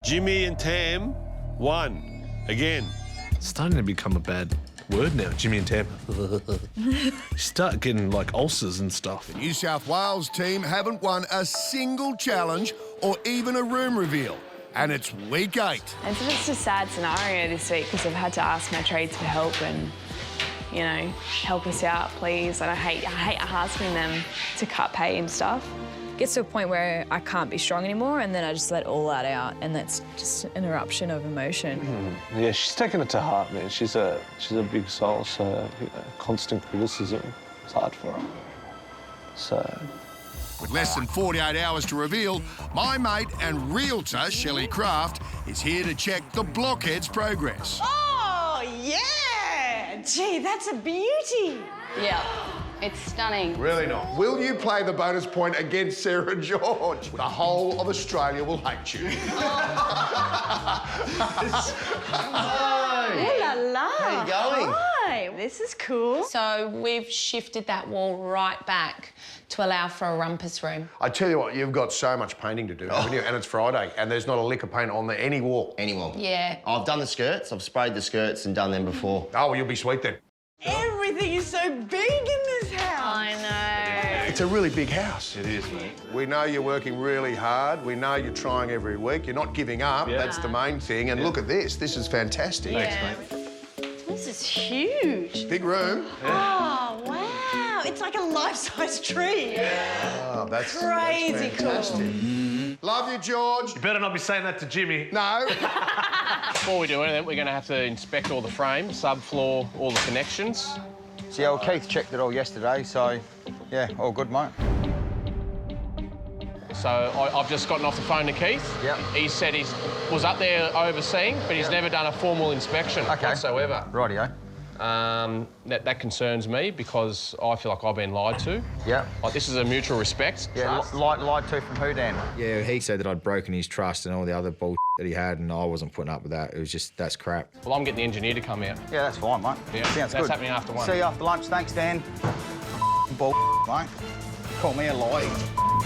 Jimmy and Tam won. Again. It's starting to become a bad word now, Jimmy and Tam. You start getting, like, ulcers and stuff. The New South Wales team haven't won a single challenge or even a room reveal. And it's week 8. It's just a sad scenario this week because I've had to ask my trades for help and, you know, help us out, please. And I hate asking them to cut pay and stuff. Gets to a point where I can't be strong anymore, and then I just let all that out, and that's just an eruption of emotion. Yeah, she's taken it to heart, man. She's a big soul, so constant criticism is hard for her. So. With less than 48 hours to reveal, my mate and realtor, Shelley Craft, is here to check the blockhead's progress. Oh, yeah! Gee, that's a beauty. Yeah, it's stunning. Really not. Will you play the bonus point against Sarah George? The whole of Australia will hate you. Hi. Ooh la la. How you going? Hi. This is cool. So we've shifted that wall right back to allow for a rumpus room. I tell you what, you've got so much painting to do, haven't you? And it's Friday, and there's not a lick of paint on any wall. Any wall. Yeah. I've done the skirts. I've sprayed the skirts and done them before. Oh, well, you'll be sweet then. Everything is so big in this house. I know. It's a really big house. It is, mate. We know you're working really hard. We know you're trying every week. You're not giving up. Yeah. That's the main thing. And look at this. This is fantastic. Thanks, mate. This is huge. Big room. Oh, wow. It's like a life-size tree. Oh, that's Crazy fantastic. Love you, George. You better not be saying that to Jimmy. No. Before we do anything, we're going to have to inspect all the frames, subfloor, all the connections. So, yeah, well, Keith checked it all yesterday, so, yeah, all good, mate. So I've just gotten off the phone to Keith. Yep. He said he was up there overseeing, but he's never done a formal inspection whatsoever. Rightio. That concerns me because I feel like I've been lied to. Yeah. Like, this is a mutual respect. Yeah, lied to from who, Dan? Yeah, he said that I'd broken his trust and all the other bullshit that he had, and I wasn't putting up with that. It was just, that's crap. Well, I'm getting the engineer to come out. Yeah, that's fine, mate. Yeah, Sounds that's good. happening after 1. See you after lunch. Thanks, Dan. Bull, mate. Call me a lie.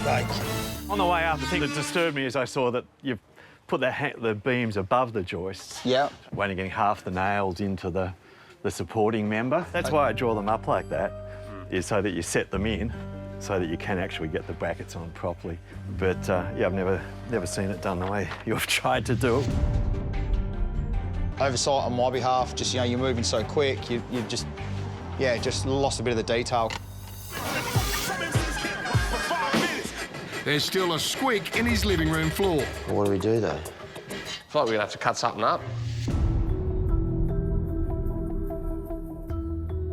Right. On the way out, the thing that disturbed me is I saw that you've put the beams above the joists. Yeah. When you're getting half the nails into the supporting member. That's why I draw them up like that, is so that you set them in, so that you can actually get the brackets on properly. But yeah, I've never seen it done the way you've tried to do it. Oversight on my behalf, just, you know, you're moving so quick, you just, yeah, just lost a bit of the detail. There's still a squeak in his living room floor. What do we do, though? I feel like we're going to have to cut something up.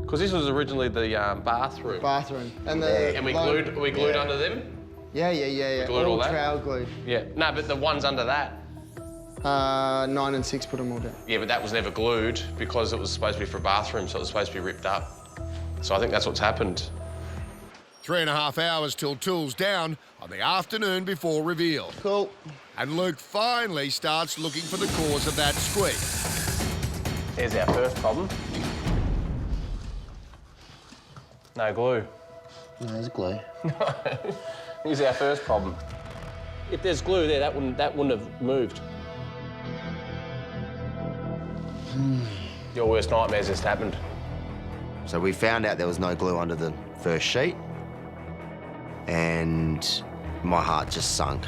Because this was originally the bathroom. Bathroom. And the... And we glued under them? Yeah. We glued all that? trowel glued. Yeah. No, but the ones under that. 9 and 6 put them all down. Yeah, but that was never glued because it was supposed to be for a bathroom, so it was supposed to be ripped up. So I think that's what's happened. 3.5 hours till tools down on the afternoon before reveal. Cool. And Luke finally starts looking for the cause of that squeak. Here's our first problem. No glue. No, there's glue. Here's our first problem. If there's glue there, that wouldn't have moved. Your worst nightmare's just happened. So we found out there was no glue under the first sheet, and my heart just sunk.